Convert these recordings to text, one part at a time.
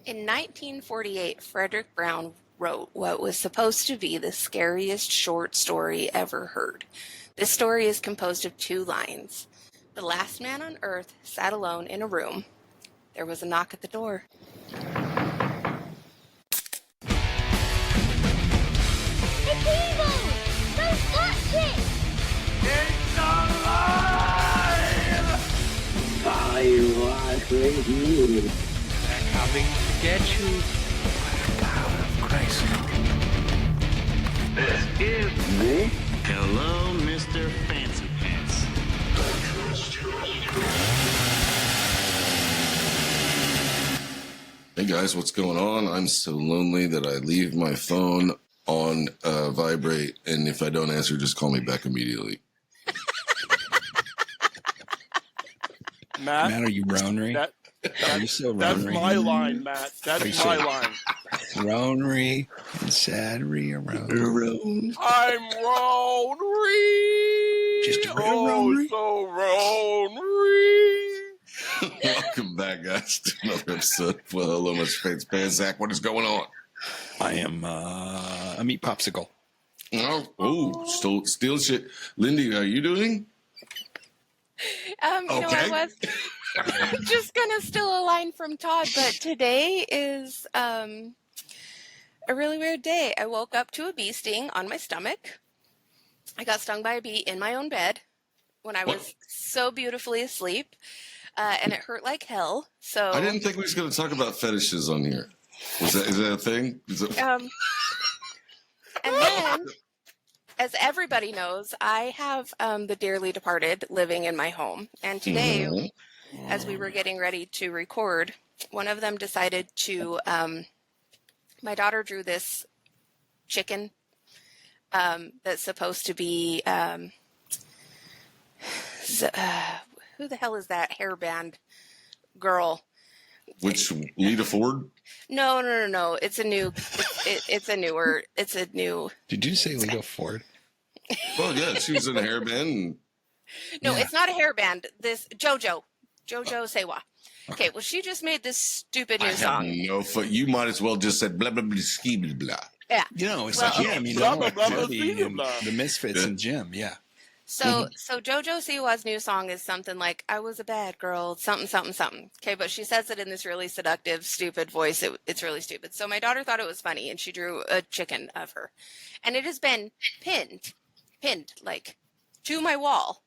In 1948, Frederick Brown wrote what was supposed to be the scariest short story ever heard. This story is composed of two lines. The last man on earth sat alone in a room. There was a knock at the door. It's evil! Don't touch it! It's alive! I was with you. They're coming to get you. By the power of Christ. This is Me? Hello, Mr. Fancy Pants. Hey guys, what's going on? I'm so lonely that I leave my phone on vibrate, and if I don't answer, just call me back immediately. Matt, Matt, are you Ronery? Are you so that's Ronery? my line, Matt. That's my line. Ronery and Sadry around. I'm Ronery. Just a real Ronery. So Ronery. Welcome back, guys, to another episode. Well, hello, Mr. Fancy Pants. Zach, what is going on? I am a meat popsicle. Still shit. Lindy, how are you doing? You know, I was just gonna steal a line from Todd, but today is a really weird day. I woke up to a bee sting on my stomach. I got stung by a bee in my own bed when I was so beautifully asleep, and it hurt like hell. So I didn't think we was going to talk about fetishes on here. Is that a thing? And then, as everybody knows, I have the dearly departed living in my home. And today, as we were getting ready to record, one of them decided to, my daughter drew this chicken that's supposed to be, who the hell is that hairband girl? Which, Lita Ford? No. It's a new. It's a new. Did you say Leo Ford? Well, yeah, she was in a hairband. No, it's not a hairband. This JoJo Sewa. Okay, well, she just made this stupid new song. You might as well just said blah blah blah ski blah blah. Yeah. You know, it's Well, like Jim. You blah, know, blah, blah, Jody blah, and blah. the Misfits and Jim. Yeah. So JoJo Siwa's new song is something like "I was a bad girl," something, something, something. Okay, but she says it in this really seductive, stupid voice. It's really stupid. So my daughter thought it was funny, and she drew a chicken of her, and it has been pinned like to my wall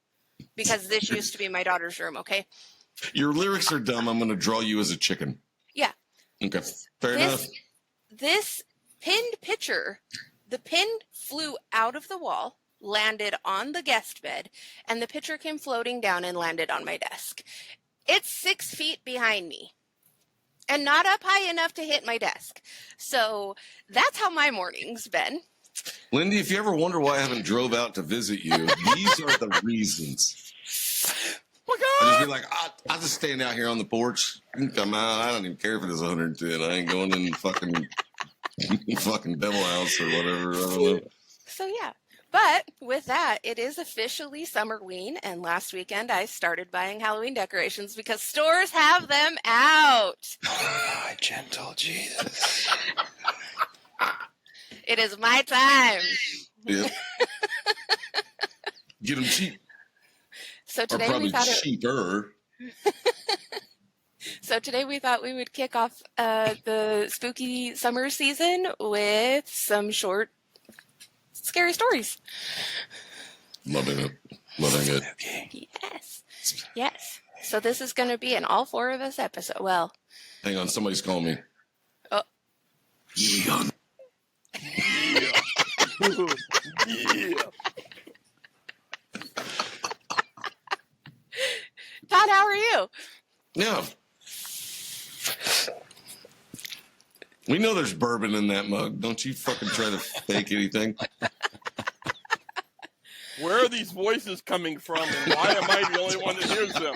because this used to be my daughter's room. Okay. Your lyrics are dumb. I'm going to draw you as a chicken. Yeah. Okay. Fair enough. This pinned picture, the pin flew out of the wall, landed on the guest bed, and the picture came floating down and landed on my desk. It's 6 feet behind me and not up high enough to hit my desk. So that's how my morning's been. Lindy, if you ever wonder why I haven't drove out to visit you, these are the reasons. I just be like, I'll just stand out here on the porch and come out. I don't even care if it is 110. I ain't going in fucking Bevel House or whatever. I don't know. So yeah. But with that, it is officially Summerween, and last weekend I started buying Halloween decorations because stores have them out. Oh, gentle Jesus. It is my time. Yep. Get them cheap. So Or today probably we thought cheaper. we thought we would kick off the spooky summer season with some short, scary stories. Loving it. Okay. Yes. So this is going to be an all four of us episode. Well, Hang on, somebody's calling me. oh, Young. Yeah. Todd, how are you? Yeah. We know there's bourbon in that mug. Don't you fucking try to fake anything. Where are these voices coming from, and why am I the only one that hears them?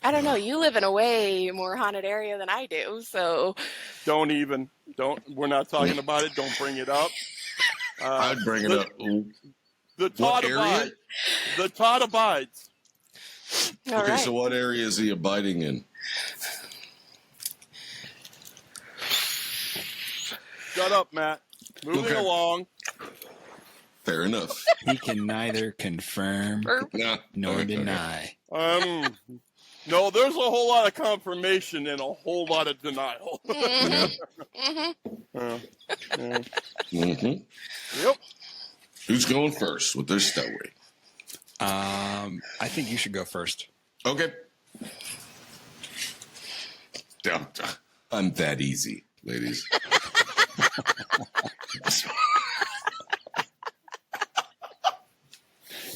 I don't know. You live in a way more haunted area than I do, so Don't. We're not talking about it. Don't bring it up. I'd bring it up. The Todd area? abides. The Todd abides. All Okay, right. so what area is he abiding in? Shut up, Matt. Moving Okay. along. Fair enough. He can neither confirm Nah. nor Okay. deny. No, there's a whole lot of confirmation and a whole lot of denial. Yeah. Mm-hmm. Yep. Who's going first with their story? I think you should go first. Okay. I'm that easy, ladies.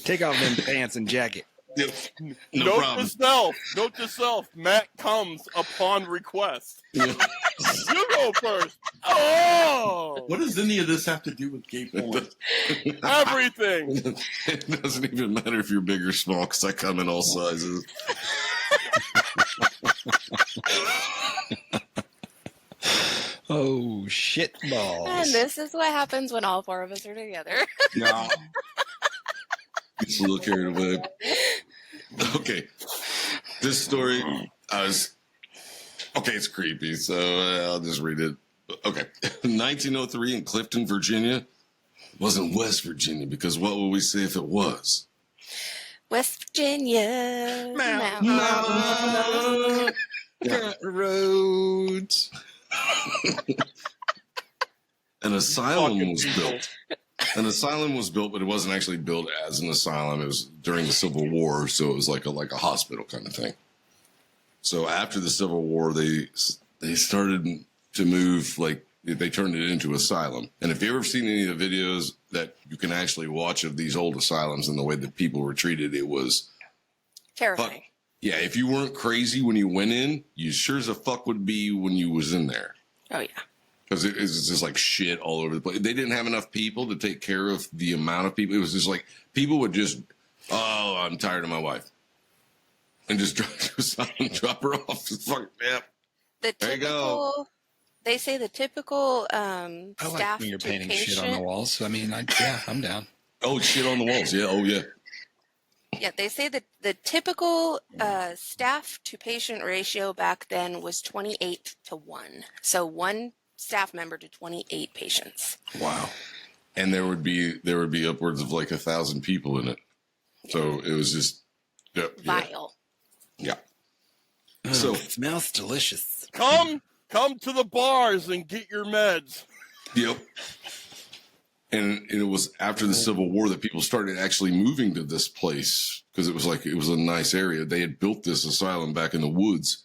Take off them pants and jacket. Yep. No Note problem. to self. Note to self. Matt comes upon request. Yeah. You go first. Oh, What does any of this have to do with gay porn? everything. It doesn't even matter if you're big or small because I come in all sizes. Oh, shit balls. And this is what happens when all four of us are together. No. Gets a little carried away. Okay. This story, it's creepy, so I'll just read it. Okay. 1903 in Clifton, Virginia. It wasn't West Virginia, because what would we say if it was? West Virginia. Roads. An asylum Fucking was people. built. An asylum was built, but it wasn't actually built as an asylum. It was during the Civil War, so it was like a hospital kind of thing. So after the Civil War, they started to move, like they turned it into asylum. And if you've ever seen any of the videos that you can actually watch of these old asylums and the way that people were treated, it was Terrifying. yeah. If you weren't crazy when you went in, you sure as a fuck would be when you was in there. Oh, yeah. Because it was just like shit all over the place. They didn't have enough people to take care of the amount of people. It was just like people would just, oh, I'm tired of my wife, and just drop her off. Just fuck, yeah. The There you go. typical, they say the typical I like staff when you're to painting patient. shit on the walls. I mean, I'm down. Oh, shit on the walls. Yeah. Oh, yeah. Yeah, they say that the typical staff to patient ratio back then was 28 to 1. So one staff member to 28 patients. Wow. And there would be upwards of like 1,000 people in it. So it was just Vile. Yeah. So Smells delicious. Come to the bars and get your meds. yep. And it was after the Civil War that people started actually moving to this place because it was a nice area. They had built this asylum back in the woods,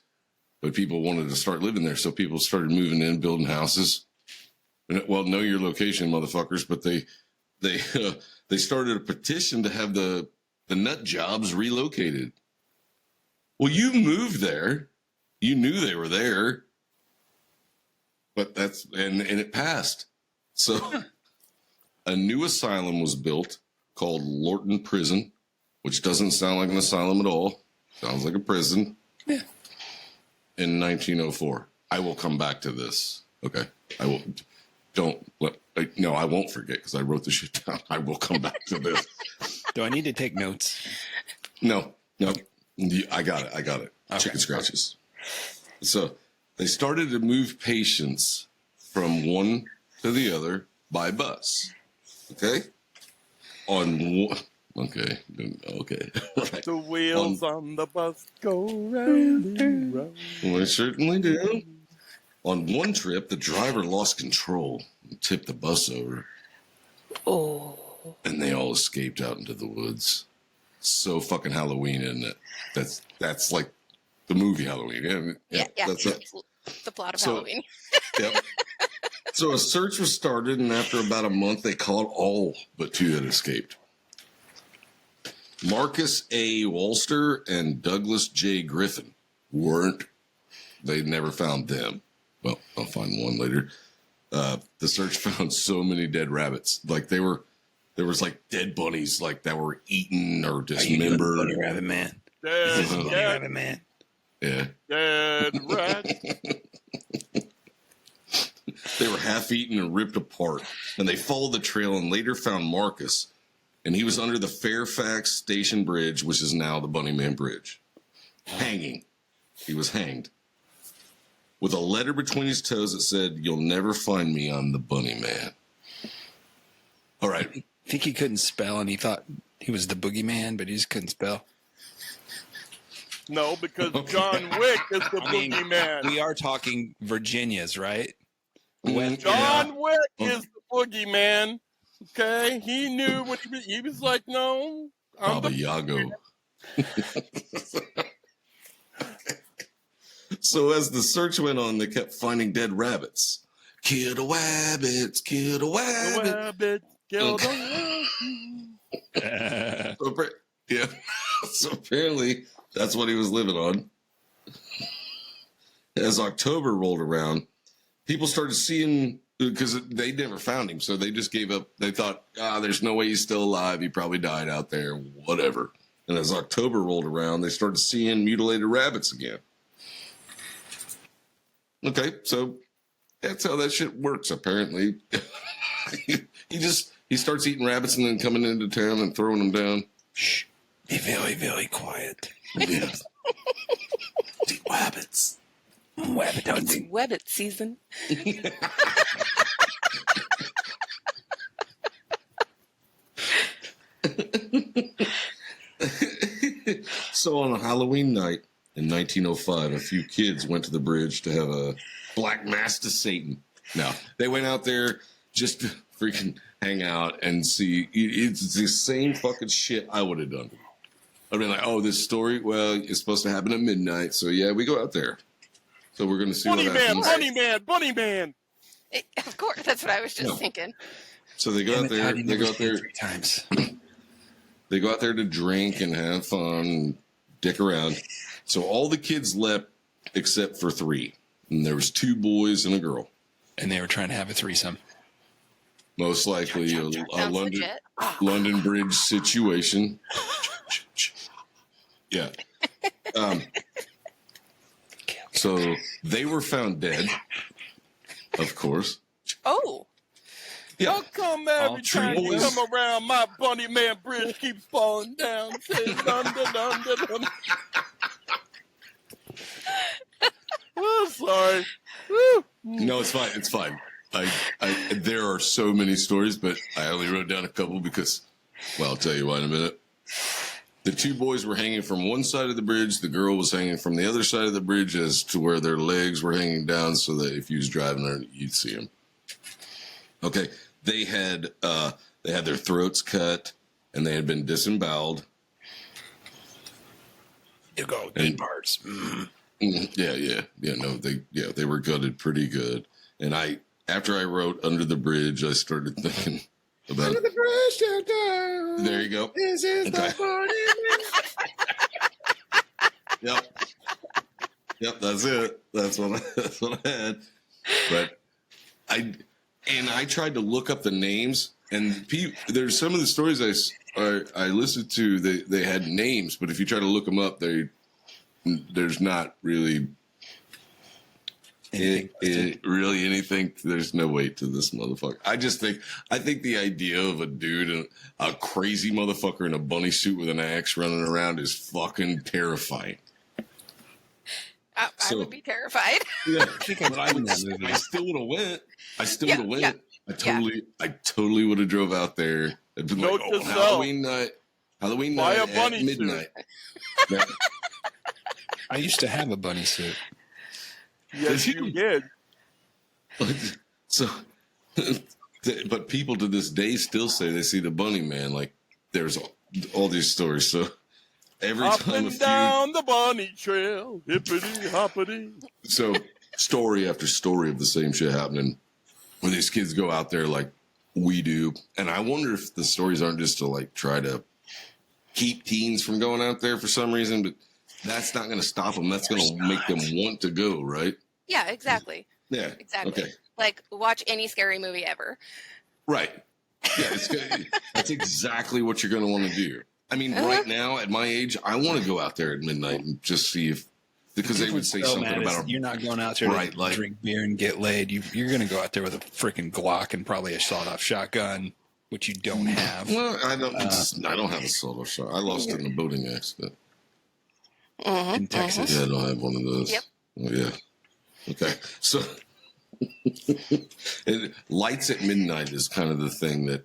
but people wanted to start living there. So people started moving in, building houses. And, well, know your location, motherfuckers. But they started a petition to have the nut jobs relocated. Well, you moved there. You knew they were there. But and it passed. So a new asylum was built called Lorton Prison, which doesn't sound like an asylum at all. Sounds like a prison. Yeah. In 1904. I will come back to this. Okay. I will. No, I won't forget because I wrote the shit down. I will come back to this. Do I need to take notes? No. I got it. Okay. Chicken scratches. So they started to move patients from one to the other by bus. Okay. Okay. Right. The wheels on the bus go round and round. Well, they certainly do. On one trip, the driver lost control and tipped the bus over. Oh. And they all escaped out into the woods. So fucking Halloween, isn't it? That's like the movie Halloween. Yeah. That's it. The plot of So- Halloween. Yep. So a search was started, and after about a month, they caught all but 2 that escaped. Marcus A. Walster and Douglas J. Griffin weren't. They never found them. Well, I'll find one later. The search found so many dead rabbits. Like there was like dead bunnies like that were eaten or dismembered. Bunny rabbit man. Dead, Bunny dead, rabbit man. Yeah. dead rat. They were half eaten and ripped apart. And they followed the trail and later found Marcus and he was under the Fairfax Station Bridge, which is now the Bunnyman Bridge. Hanging. He was hanged. With a letter between his toes that said, "You'll never find me, I'm the Bunnyman." All right. I think he couldn't spell, and he thought he was the boogeyman, but he just couldn't spell. No, because John Wick is the boogeyman. We are talking Virginia's, right? John Wick is the boogeyman. Okay, he knew what he was like. No, I'm Baba Yago. So as the search went on, they kept finding dead rabbits. Kill the wabbits, kill the wabbit. Rabbit, kill the Yeah. So apparently that's what he was living on. As October rolled around, people started seeing, because they never found him, so they just gave up. They thought, there's no way he's still alive. He probably died out there, whatever. And as October rolled around, they started seeing mutilated rabbits again. Okay, so that's how that shit works, apparently. he starts eating rabbits and then coming into town and throwing them down. Shh. Be very, very quiet. Yes. Eat rabbits. Wabbit hunting. It's Webbit season. So on a Halloween night in 1905, a few kids went to the bridge to have a black mass to Satan. No, they went out there just to freaking hang out and see. It's the same fucking shit I would have done. I'd be like, oh, this story, well, it's supposed to happen at midnight. So, yeah, we go out there. So we're going to see what happens. Bunny man. Of course, that's what I was just thinking. So they go out there. They go out there 3 times. They go out there to drink and have fun and dick around. So all the kids left except for 3. And there was 2 boys and a girl. And they were trying to have a threesome. Most likely a London, legit. London Bridge situation. Yeah. So they were found dead, of course. Oh. Yeah. How come every time you boys. come around, my Bunny Man bridge keeps falling down? Say dun dun dun dun dun. Oh, sorry. Woo. No, it's fine. It's fine. There are so many stories, but I only wrote down a couple because, well, I'll tell you why in a minute. The 2 boys were hanging from one side of the bridge. The girl was hanging from the other side of the bridge as to where their legs were hanging down so that if you was driving there, you'd see them. Okay. They had their throats cut and they had been disemboweled. You go, good parts. Mm. Yeah, they were gutted pretty good. And after I wrote Under the Bridge, I started thinking about Under the Bridge. There you go. This is the party. Yep, that's it. That's what I had. But I tried to look up the names, and there's some of the stories I listened to. They had names, but if you try to look them up, there's not really anything. There's no weight to this motherfucker. I think the idea of a dude, a crazy motherfucker in a bunny suit with an axe running around is fucking terrifying. I would be terrified. Yeah, I still would have went. I totally would have drove out there. It'd been like, Halloween night at midnight. Yeah. I used to have a bunny suit. Yes, you did. So, but people to this day still say they see the bunny man. Like there's all these stories. So every Up time and down the bunny trail, hippity hoppity. So story after story of the same shit happening when these kids go out there like we do. And I wonder if the stories aren't just to like try to keep teens from going out there for some reason, but that's not going to stop them. That's going to make them want to go, right? Yeah, exactly. Yeah. Exactly. Okay. Like, watch any scary movie ever. Right. Yeah, that's exactly what you're going to want to do. I mean, right now, at my age, I want to go out there at midnight and just see if, because they would say something about you're not going out there to drink beer and get laid. You're going to go out there with a freaking Glock and probably a sawed-off shotgun. which you don't have. Well, I don't have a solar shot. I lost it in a boating accident. In Texas. Yeah, I don't have one of those. Yep. Oh, yeah. Okay. So, lights at midnight is kind of the thing that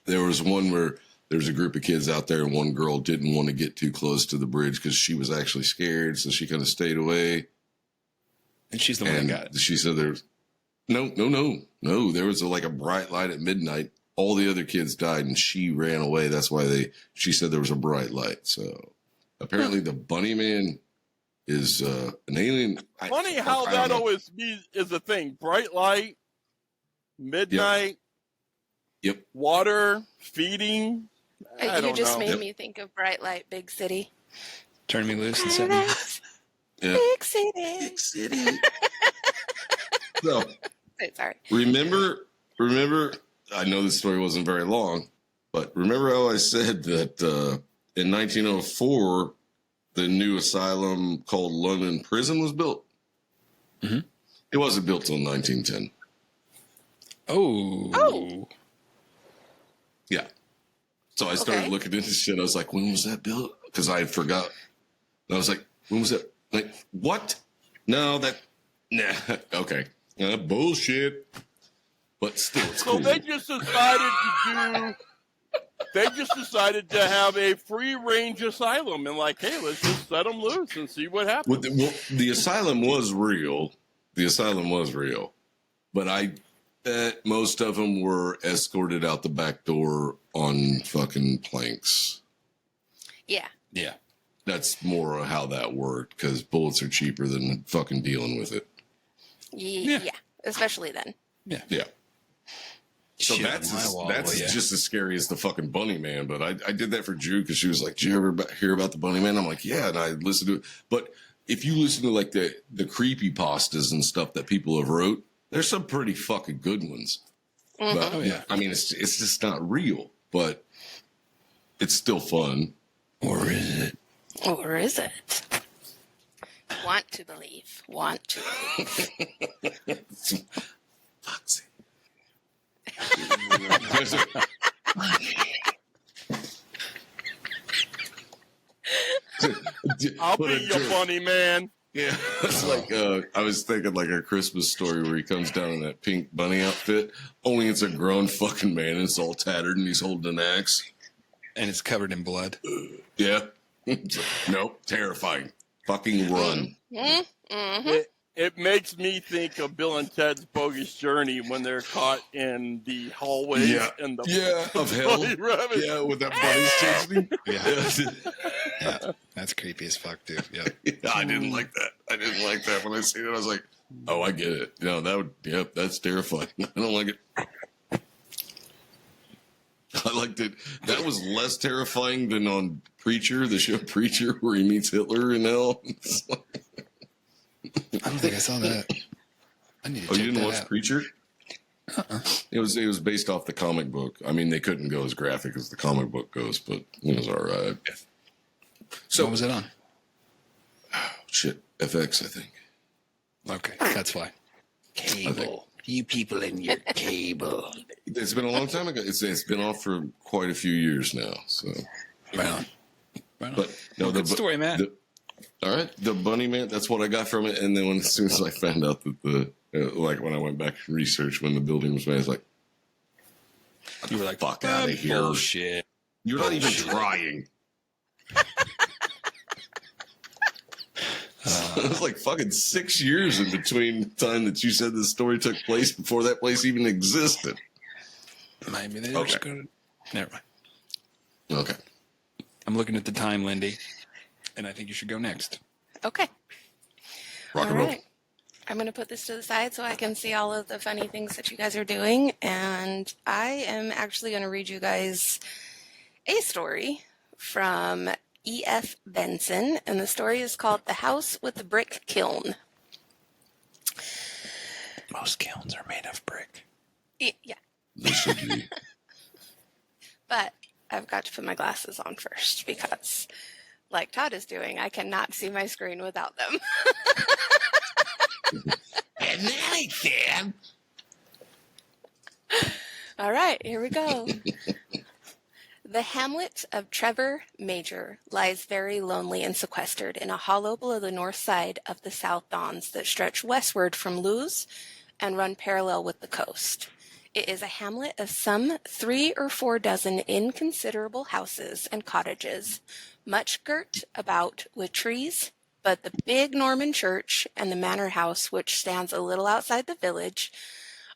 there was one where there's a group of kids out there and one girl didn't want to get too close to the bridge because she was actually scared. So she kind of stayed away. And she's the one that got it. She said there's no. There was like a bright light at midnight. All the other kids died and she ran away. That's why she said there was a bright light. So apparently the bunny man is an alien. Funny how that always is a thing. Bright light, midnight, yep. Water, feeding. You just made me think of Bright Light, Big City. Turn me loose and set me. Yeah. Big City. Big City. So, sorry. Remember, I know this story wasn't very long, but remember how I said that in 1904, the new asylum called London Prison was built? Mm-hmm. It wasn't built till 1910. Oh. Yeah. So I started looking into shit. I was like, when was that built? Because I forgot. And I was like, when was that? Like, what? No, nah. Okay. Bullshit. But still, it's so cool. they just decided to have a free range asylum and like, hey, let's just set them loose and see what happens. Well, the asylum was real. But I bet most of them were escorted out the back door on fucking planks. Yeah. Yeah. That's more how that worked because bullets are cheaper than fucking dealing with it. Yeah. Especially then. Yeah. So that's just as scary as the fucking bunny man. But I did that for Drew because she was like, "Did you ever hear about the bunny man?" I'm like, "Yeah," and I listened to it. But if you listen to like the creepypastas and stuff that people have wrote, there's some pretty fucking good ones. Mm-hmm. But I mean, it's just not real, but it's still fun. Or is it? Want to believe. Foxy. I'll be your bunny man. Yeah, it's like I was thinking like a Christmas Story where he comes down in that pink bunny outfit. Only it's a grown fucking man and it's all tattered and he's holding an axe and it's covered in blood. Yeah. Nope. Terrifying. Fucking run. Mm-hmm. It makes me think of Bill and Ted's Bogus Journey when they're caught in the hallways and the of hell. Yeah, with that bunny's chasing him. Yeah, that's creepy as fuck, dude. Yeah. I didn't like that. When I seen it, I was like, "Oh, I get it." That's terrifying. I don't like it. I liked it. That was less terrifying than on Preacher, the show Preacher, where he meets Hitler in hell. I don't think I saw that. I need to check you didn't that watch out. Preacher? It was based off the comic book. I mean, they couldn't go as graphic as the comic book goes, but it was all right. So what was it on? Shit, FX, I think. Okay, that's fine. Cable. You people in your cable. It's been a long time ago. It's been off for quite a few years now. So, right on. But no, good story, man. All right, the bunny man. That's what I got from it. And then as soon as I found out that like when I went back and researched when the building was made, I was like, you were like, "Fuck out of here!" Bullshit. You're not even trying. It was like fucking 6 years in between the time that you said this story took place before that place even existed. Maybe they were just going to... Never mind. Okay. I'm looking at the time, Lindy, and I think you should go next. Okay. Rock and roll. I'm going to put this to the side so I can see all of the funny things that you guys are doing. And I am actually going to read you guys a story from E.F. Benson. And the story is called The House with the Brick Kiln. Most kilns are made of brick. Yeah. But I've got to put my glasses on first because, like Todd is doing, I cannot see my screen without them. And now I can. All right, here we go. The hamlet of Trevor Major lies very lonely and sequestered in a hollow below the north side of the South Downs that stretch westward from Lewes and run parallel with the coast. It is a hamlet of some 3 or 4 dozen inconsiderable houses and cottages, much girt about with trees, but the big Norman church and the manor house, which stands a little outside the village,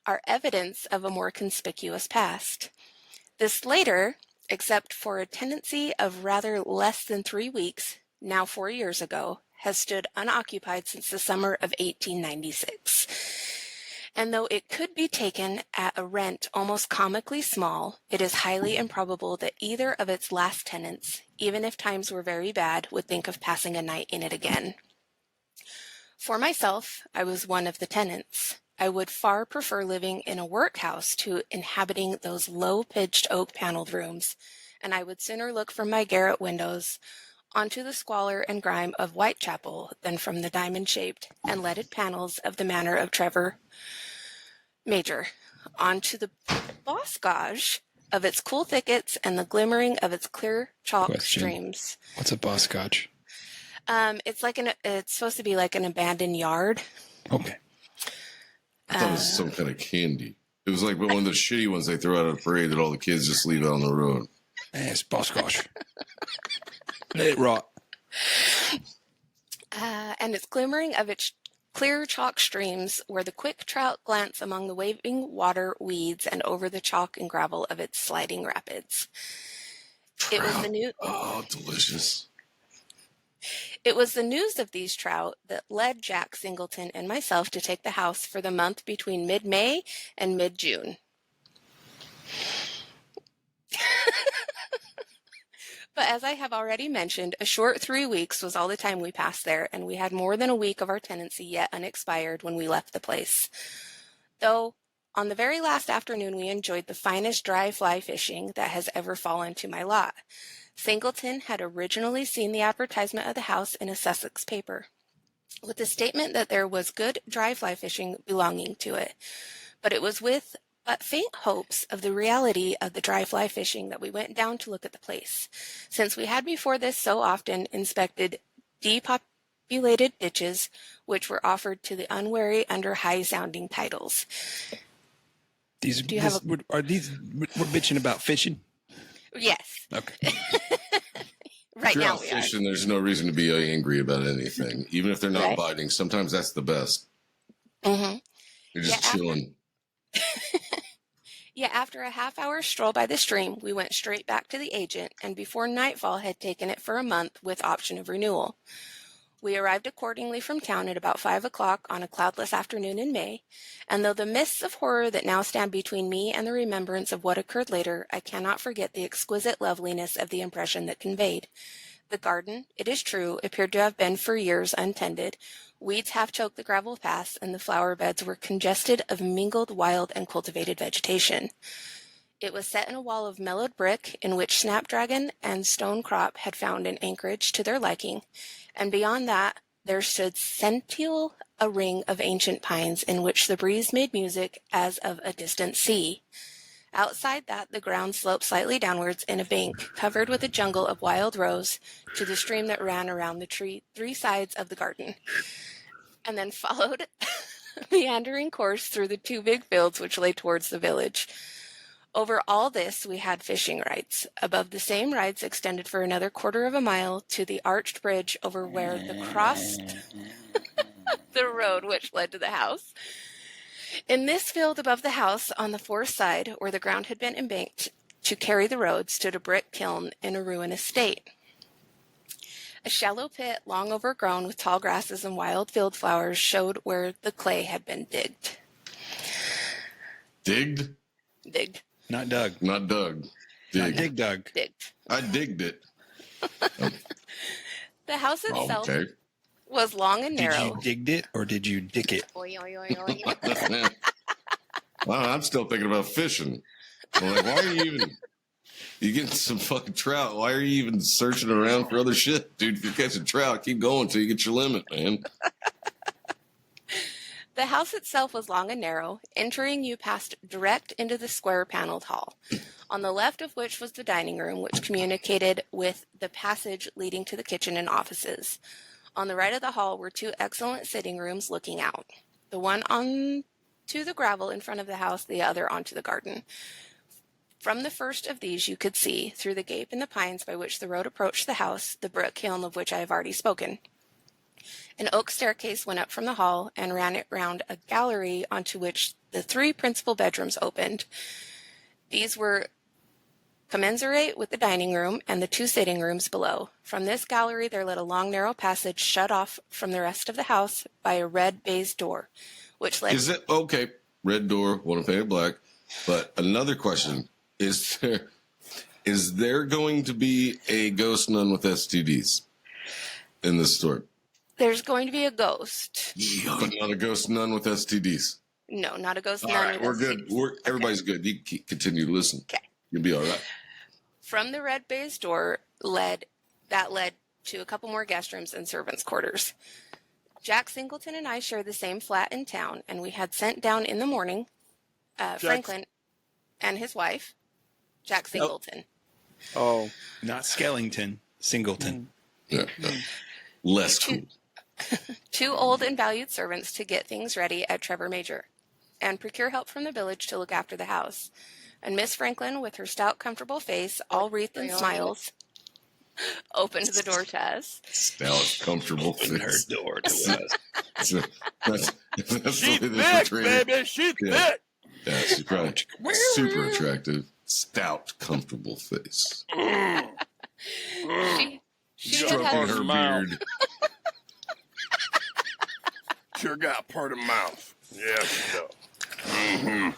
are evidence of a more conspicuous past. This later, except for a tenancy of rather less than 3 weeks, now 4 years ago, has stood unoccupied since the summer of 1896. And though it could be taken at a rent almost comically small, it is highly improbable that either of its last tenants, even if times were very bad, would think of passing a night in it again. For myself, I was one of the tenants. I would far prefer living in a workhouse to inhabiting those low-pitched oak-paneled rooms, and I would sooner look from my garret windows onto the squalor and grime of Whitechapel than from the diamond-shaped and leaded panels of the manor of Trevor Major onto the boscage of its cool thickets and the glimmering of its clear chalk streams. What's a boscage? It's supposed to be like an abandoned yard. Okay. I thought it was some kind of candy. It was like one of the shitty ones they throw out at a parade that all the kids just leave out on the road. It's boscage. Let it rot. And its glimmering of its clear chalk streams where the quick trout glance among the waving water weeds and over the chalk and gravel of its sliding rapids. Trout. Oh, delicious. It was the news of these trout that led Jack Singleton and myself to take the house for the month between mid-May and mid-June. But as I have already mentioned, a short 3 weeks was all the time we passed there, and we had more than a week of our tenancy yet unexpired when we left the place. Though, on the very last afternoon we enjoyed the finest dry fly fishing that has ever fallen to my lot. Singleton had originally seen the advertisement of the house in a Sussex paper, with the statement that there was good dry fly fishing belonging to it. But it was with but faint hopes of the reality of the dry fly fishing that we went down to look at the place, since we had before this so often inspected depopulated ditches which were offered to the unwary under high-sounding titles. We're bitching about fishing? Yes. Okay. Right now we fishing, there's no reason to be angry about anything, even if they're not Right. biting. Sometimes that's the best. Mm-hmm. You're just chilling. Yeah, after a half-hour stroll by the stream, we went straight back to the agent, and before nightfall had taken it for a month with option of renewal. We arrived accordingly from town at about 5 o'clock on a cloudless afternoon in May, and though the mists of horror that now stand between me and the remembrance of what occurred later, I cannot forget the exquisite loveliness of the impression that conveyed. The garden, it is true, appeared to have been for years untended. Weeds half choked the gravel paths, and the flower beds were congested of mingled wild and cultivated vegetation. It was set in a wall of mellowed brick in which snapdragon and stonecrop had found an anchorage to their liking, and beyond that there stood sentinel a ring of ancient pines in which the breeze made music as of a distant sea. Outside that, the ground sloped slightly downwards in a bank covered with a jungle of wild rose to the stream that ran around the 3 sides of the garden, and then followed a meandering course through the 2 big fields which lay towards the village. Over all this we had fishing rights. Above the same rights extended for another quarter of a mile to the arched bridge over where the crossed the road which led to the house. In this field above the house, on the 4th side, where the ground had been embanked to carry the road, stood a brick kiln in a ruinous state. A shallow pit, long overgrown with tall grasses and wild field flowers, showed where the clay had been digged. Digged? Digged. Not dug. Not dug. Not dig dug. Digged. I digged it. The house itself Okay. was long and Did narrow. you digged it or did you dick it? Oi, oi, oi, oi. Well, I'm still thinking about fishing. I'm like, why are you even... You get some fucking trout. Why are you even searching around for other shit? Dude, if you're catching trout, keep going till you get your limit, man. The house itself was long and narrow. Entering, you passed direct into the square paneled hall, on the left of which was the dining room, which communicated with the passage leading to the kitchen and offices. On the right of the hall were 2 excellent sitting rooms looking out, the one on to the gravel in front of the house, the other onto the garden. From the first of these you could see, through the gap in the pines by which the road approached the house, the brick kiln of which I have already spoken. An oak staircase went up from the hall and ran it round a gallery onto which the 3 principal bedrooms opened. These were commensurate with the dining room and the 2 sitting rooms below. From this gallery there led a long narrow passage shut off from the rest of the house by a red baize door, which led... Is it okay? Red door, one painted black. But another question: is there going to be a ghost nun with STDs in this story? There's going to be a ghost. But not a ghost nun with STDs. No, not a ghost All nun. right, with we're STDs. good. Everybody's good. You can continue to listen. Okay. You'll be all right. From the red baize door led to a couple more guest rooms and servants' quarters. Jack Singleton and I shared the same flat in town, and we had sent down in the morning Franklin and his wife, Jack Singleton. Oh, Not Skellington, Singleton. Yeah. Less cool. 2 old and valued servants to get things ready at Trevor Major, and procure help from the village to look after the house. And Miss Franklin, with her stout, comfortable face, all wreathed in smiles, opened the door to us. Stout, comfortable In her face. door to us. That's she's the way they thick, portray it. baby. She's Yeah. thick. Yeah, she's probably super attractive. Stout, comfortable face. She had Stroking had her mouth. beard. Sure got part of mouth. Yeah, she does.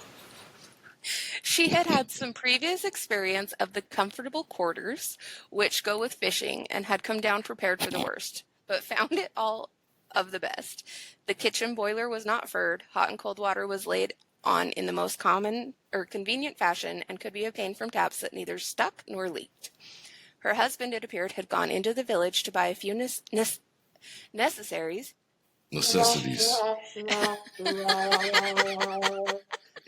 She had had some previous experience of the comfortable quarters, which go with fishing, and had come down prepared for the worst, but found it all of the best. The kitchen boiler was not furred, hot and cold water was laid on in the most common or convenient fashion, and could be obtained from taps that neither stuck nor leaked. Her husband, it appeared, had gone into the village to buy a few necessaries. Necessities. Even Damn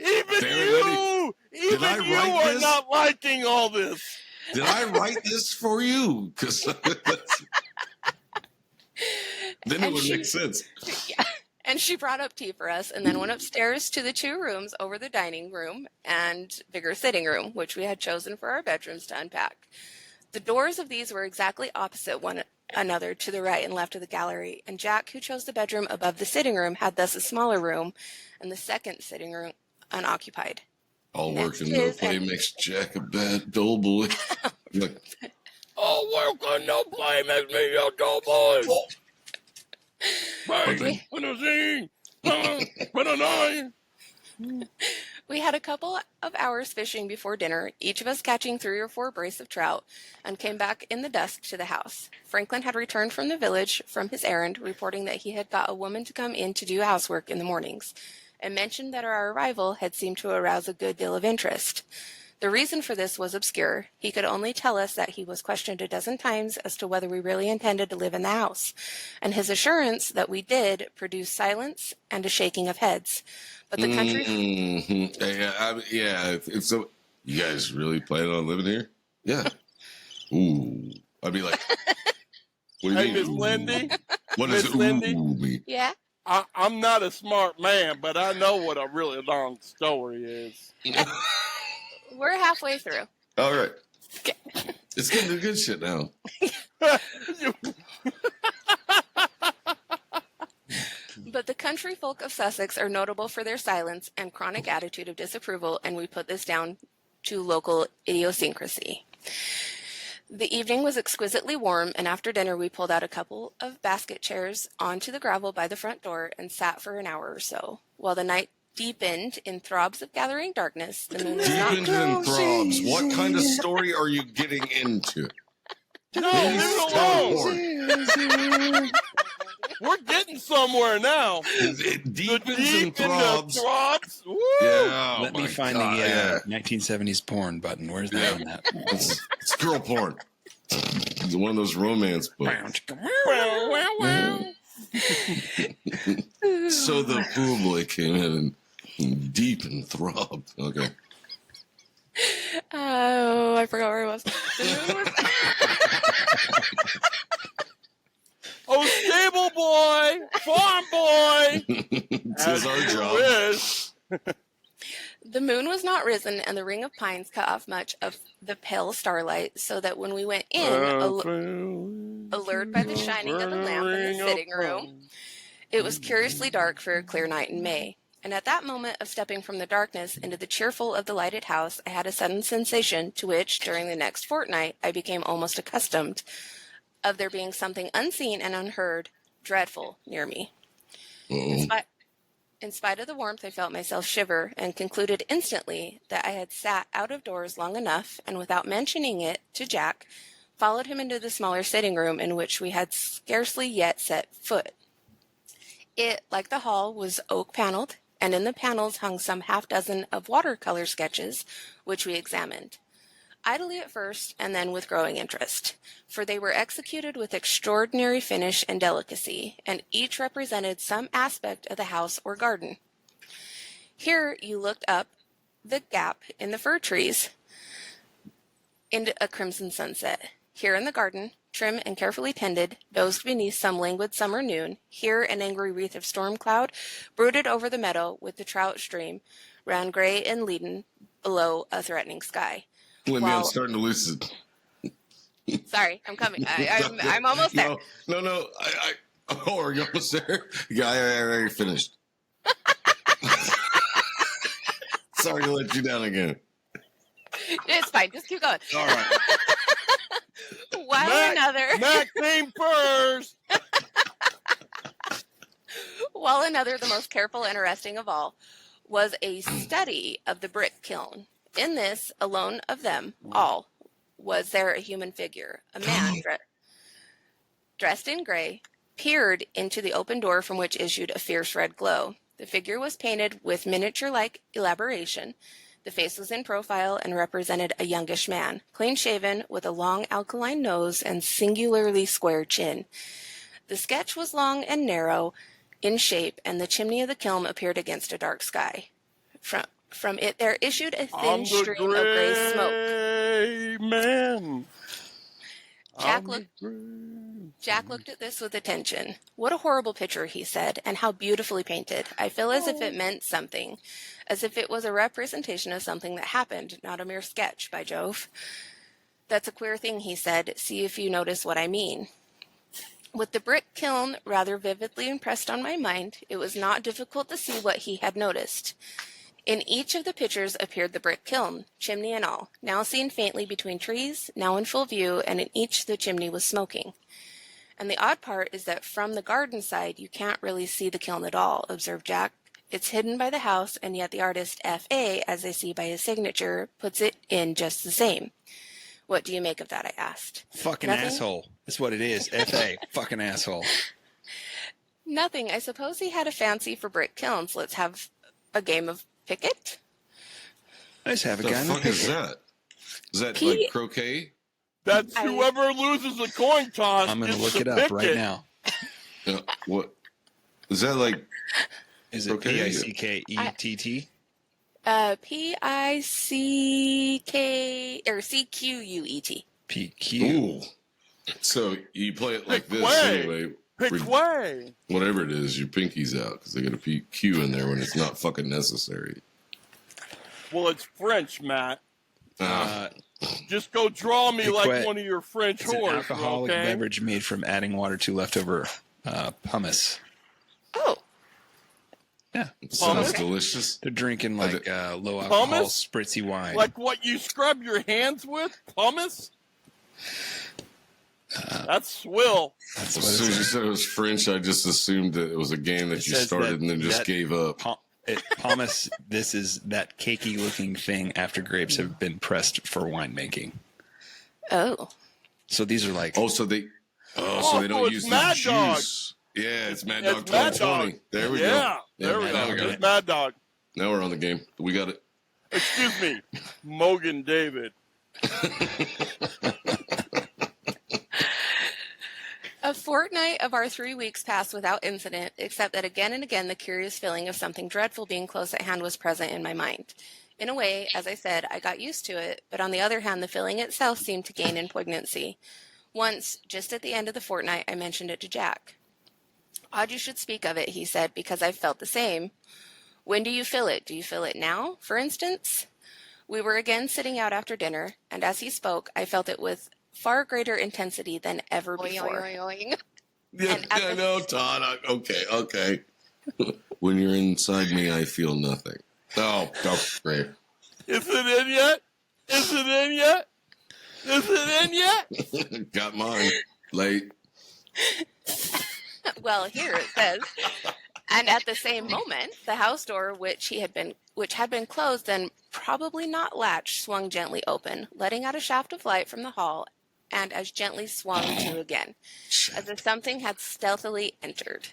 it, Did I you write are this? not liking all this. Did I write this for you? Because then it would make sense. Yeah. And she brought up tea for us and then went upstairs to the 2 rooms over the dining room and bigger sitting room, which we had chosen for our bedrooms to unpack. The doors of these were exactly opposite one another to the right and left of the gallery, and Jack, who chose the bedroom above the sitting room, had thus a smaller room and the second sitting room unoccupied. All work Next and no is- play makes Jack a bad dull boy. Like, All work and no play makes me a dull boy. Okay. Put a Z. Put a 9. We had a couple of hours fishing before dinner, each of us catching 3 or 4 brace of trout, and came back in the dusk to the house. Franklin had returned from the village from his errand, reporting that he had got a woman to come in to do housework in the mornings, and mentioned that our arrival had seemed to arouse a good deal of interest. The reason for this was obscure. He could only tell us that he was questioned a dozen times as to whether we really intended to live in the house, and his assurance that we did produced silence and a shaking of heads. But the country... Yeah, if so, you guys really plan on living here? Yeah. Ooh. I'd be like, what do you Hey, mean? Miss ooh? Lindy. What does Miss ooh Lindy? mean? Yeah? I'm not a smart man, but I know what a really long story is. We're halfway through. All right. Okay. It's getting to good shit now. But the country folk of Sussex are notable for their silence and chronic attitude of disapproval, and we put this down to local idiosyncrasy. The evening was exquisitely warm, and after dinner we pulled out a couple of basket chairs onto the gravel by the front door and sat for an hour or so, while the night deepened in throbs of gathering darkness. The moon was not... Deepened in throbs. What kind of story are you getting into? No, leave it alone. We're getting somewhere now. It deepens Deep in throbs. throbs. Woo! Yeah. Let me find the 1970s porn button. Where's that on that? It's girl porn. It's one of those romance books. So the pool boy came in and deep and throbbed. Okay. Oh, I forgot where I was. The moon was Oh, stable boy, farm boy. Tis our job. Wish. The moon was not risen, and the ring of pines cut off much of the pale starlight, so that when we went in, allured by the shining of the lamp in the sitting room, it was curiously dark for a clear night in May. And at that moment of stepping from the darkness into the cheerful of the lighted house, I had a sudden sensation to which, during the next fortnight, I became almost accustomed, of there being something unseen and unheard, dreadful, near me. In spite of the warmth, I felt myself shiver and concluded instantly that I had sat out of doors long enough, and without mentioning it to Jack, followed him into the smaller sitting room in which we had scarcely yet set foot. It, like the hall, was oak-paneled, and in the panels hung some half-dozen of watercolor sketches, which we examined. Idly at first, and then with growing interest, for they were executed with extraordinary finish and delicacy, and each represented some aspect of the house or garden. Here you looked up the gap in the fir trees into a crimson sunset. Here in the garden, trim and carefully tended, dozed beneath some languid summer noon. Here an angry wreath of storm cloud brooded over the meadow, with the trout stream ran gray and leaden below a threatening sky. Lindy, I'm starting to lose it. Sorry, I'm coming. I'm almost there. No. Oh, are you almost there? Yeah, I already finished. Sorry to let you down again. It's fine. Just keep going. All right. Mac came first. While another, the most careful and arresting of all, was a study of the brick kiln. In this, alone of them all, was there a human figure, a man dressed in gray, peered into the open door from which issued a fierce red glow. The figure was painted with miniature-like elaboration. The face was in profile and represented a youngish man, clean-shaven, with a long alkaline nose and singularly square chin. The sketch was long and narrow in shape, and the chimney of the kiln appeared against a dark sky. From it there issued a thin stream of gray smoke. Man. Jack looked at this with attention. What a horrible picture, he said, and how beautifully painted. I feel as if it meant something, as if it was a representation of something that happened, not a mere sketch, by Jove. That's a queer thing, he said. See if you notice what I mean. With the brick kiln rather vividly impressed on my mind, it was not difficult to see what he had noticed. In each of the pictures appeared the brick kiln, chimney and all, now seen faintly between trees, now in full view, and in each the chimney was smoking. And the odd part is that from the garden side you can't really see the kiln at all, observed Jack. It's hidden by the house, and yet the artist F.A., as I see by his signature, puts it in just the same. What do you make of that, I asked. Fucking Nothing? asshole. That's what it is. F.A. Fucking asshole. Nothing. I suppose he had a fancy for brick kilns. Let's have a game of picket? Let's have a What guy the in fuck the is that? Is that like croquet? That's whoever loses the coin toss. I'm going to gets look to it up pick right it. now. What? Is that like... Is it Okay. P-I-C-K-E-T-T? P-I-C-K... or C-Q-U-E-T. P-Q. Ooh. So you play it like Pick this way. anyway. Pick way. Whatever it is, your pinky's out because they got a Q in there when it's not fucking necessary. Well, it's French, Matt. Just go draw me like Piquet. one of your French It's an whores, alcoholic okay? beverage made from adding water to leftover pumice. Oh. Yeah. It sounds Okay. delicious. They're drinking like low alcohol Pumice? spritzy wine. Like what you scrub your hands with? Pumice? That's swill. That's As what soon it as you says. said it was French, I just assumed that it was a game that It you says started that- and then just that- gave up. Pumice, this is that cakey looking thing after grapes have been pressed for winemaking. Oh. So these are like... So they so don't it's use the Mad Dog. juice. Yeah, it's Mad It's Dog Mad 2020. Dog. There we Yeah, go. there we now go. we got It's it. Mad Dog. Now we're on the game. We got it. Excuse me, Mogan David. A fortnight of our 3 weeks passed without incident, except that again and again the curious feeling of something dreadful being close at hand was present in my mind. In a way, as I said, I got used to it, but on the other hand, the feeling itself seemed to gain in poignancy. Once, just at the end of the fortnight, I mentioned it to Jack. Odd you should speak of it, he said, because I've felt the same. When do you feel it? Do you feel it now, for instance? We were again sitting out after dinner, and as he spoke, I felt it with far greater intensity than ever before. Yeah, no, Todd. Okay. When you're inside me, I feel nothing. Oh, great. Is it in yet? Is it in yet? Is it in yet? Got mine. Late. Well, here it says, and at the same moment, the house door, which had been closed and probably not latched, swung gently open, letting out a shaft of light from the hall, and as gently swung to again, as if something had stealthily entered.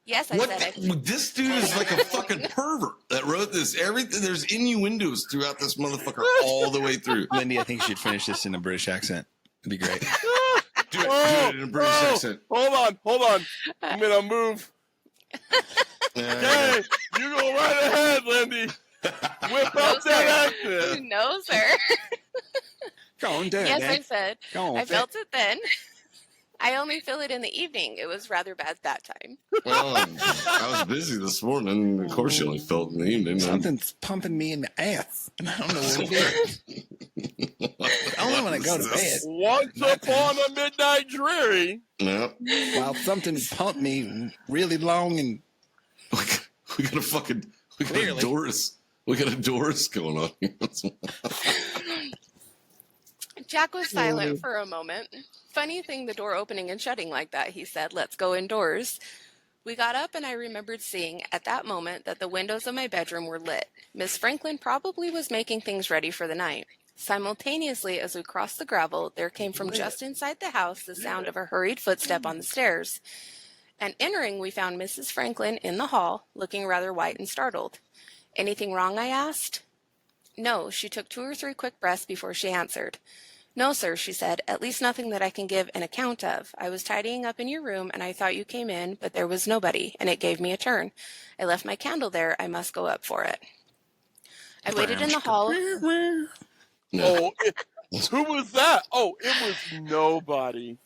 Yes, I said it. This dude is like a fucking pervert that wrote this. Everything, there's innuendos throughout this motherfucker all the way through. Lindy, I think you should finish this in a British accent. It'd be great. Do it in a British accent. Hold on. I'm gonna move. Okay, you go right ahead, Lindy. Whip up that accent. No, sir. Go on, do it. Yes, I said. Go on, I felt it then. I only feel it in the evening. It was rather bad that time. Well, I was busy this morning. Of course, you only felt in the evening. Something's pumping me in the ass, and I don't know what it is. Only when I go to bed. Once upon a midnight dreary. No. While something pumped me really long, and we got a Doris. We got a Doris going on here. Jack was silent for a moment. Funny thing, the door opening and shutting like that, he said. Let's go indoors. We got up, and I remembered seeing at that moment that the windows of my bedroom were lit. Miss Franklin probably was making things ready for the night. Simultaneously, as we crossed the gravel, there came from just inside the house the sound of a hurried footstep on the stairs. And entering, we found Mrs. Franklin in the hall, looking rather white and startled. Anything wrong, I asked. No, she took 2 or 3 quick breaths before she answered. No, sir, she said, at least nothing that I can give an account of. I was tidying up in your room, and I thought you came in, but there was nobody, and it gave me a turn. I left my candle there. I must go up for it. I waited in the hall. Oh, who was that? Oh, it was nobody.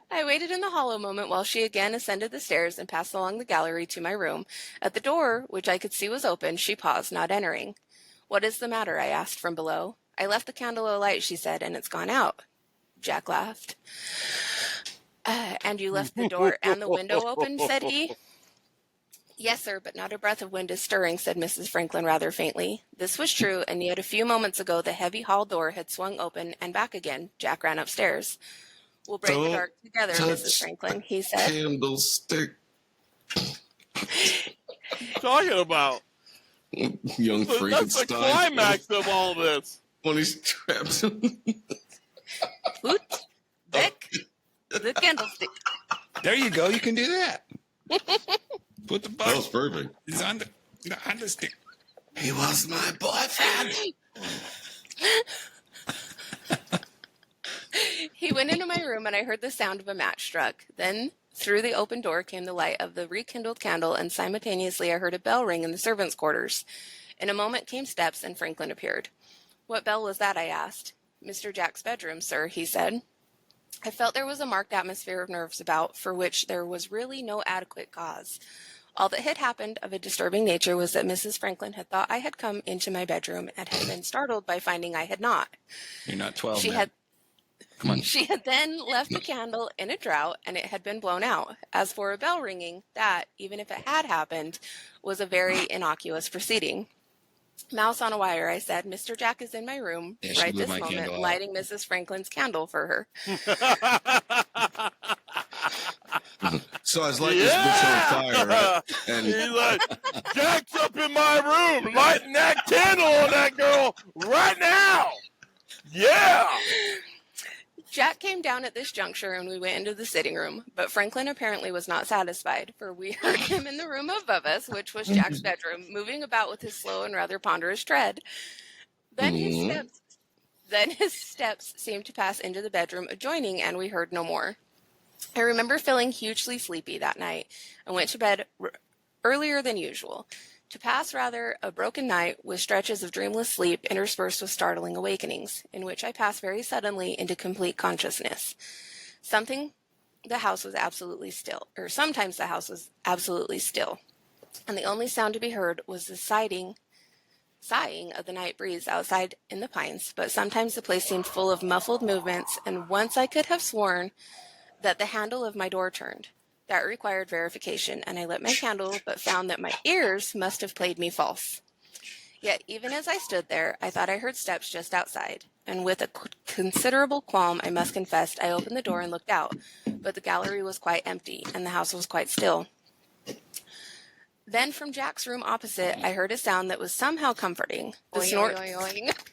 I waited in the hall a moment while she again ascended the stairs and passed along the gallery to my room. At the door, which I could see was open, she paused, not entering. What is the matter? I asked from below. I left the candle alight, she said, and it's gone out. Jack laughed. And you left the door and the window open, said he. Yes, sir, but not a breath of wind is stirring, said Mrs. Franklin rather faintly. This was true, and yet a few moments ago the heavy hall door had swung open and back again. Jack ran upstairs. We'll break the dark together, Mrs. Franklin, he said. Candlestick. What are you talking about? Young Frankenstein. That's the climax of all this. When he's trapped. Hoot, Beck, the candlestick. there you go. You can do that. Put the That butt. was perfect. It's on the stick. He was my boyfriend. He went into my room, and I heard the sound of a match struck. Then, through the open door came the light of the rekindled candle, and simultaneously I heard a bell ring in the servants' quarters. In a moment came steps, and Franklin appeared. What bell was that? I asked. Mr. Jack's bedroom, sir, he said. I felt there was a marked atmosphere of nerves about, for which there was really no adequate cause. All that had happened of a disturbing nature was that Mrs. Franklin had thought I had come into my bedroom and had been startled by finding I had not. You're not 12, She man. had Come on. She had then left the candle in a draught, and it had been blown out. As for a bell ringing, that, even if it had happened, was a very innocuous proceeding. Mouse on a wire, I said. Mr. Jack is in my room right this moment, lighting Mrs. Franklin's candle for her. So I was lighting this bitch on fire, right? And he's like, Jack's up in my room, lighting that candle on that girl right now. Yeah. Jack came down at this juncture, and we went into the sitting room, but Franklin apparently was not satisfied, for we heard him in the room above us, which was Jack's bedroom, moving about with his slow and rather ponderous tread. Then his steps Then his steps seemed to pass into the bedroom adjoining, and we heard no more. I remember feeling hugely sleepy that night and went to bed earlier than usual, to pass rather a broken night with stretches of dreamless sleep interspersed with startling awakenings, in which I passed very suddenly into complete consciousness. Sometimes the house was absolutely still, and the only sound to be heard was the sighing of the night breeze outside in the pines, but sometimes the place seemed full of muffled movements, and once I could have sworn that the handle of my door turned. That required verification, and I lit my candle, but found that my ears must have played me false. Yet, even as I stood there, I thought I heard steps just outside, and with a considerable qualm, I must confess, I opened the door and looked out, but the gallery was quite empty, and the house was quite still. Then from Jack's room opposite, I heard a sound that was somehow comforting, the snort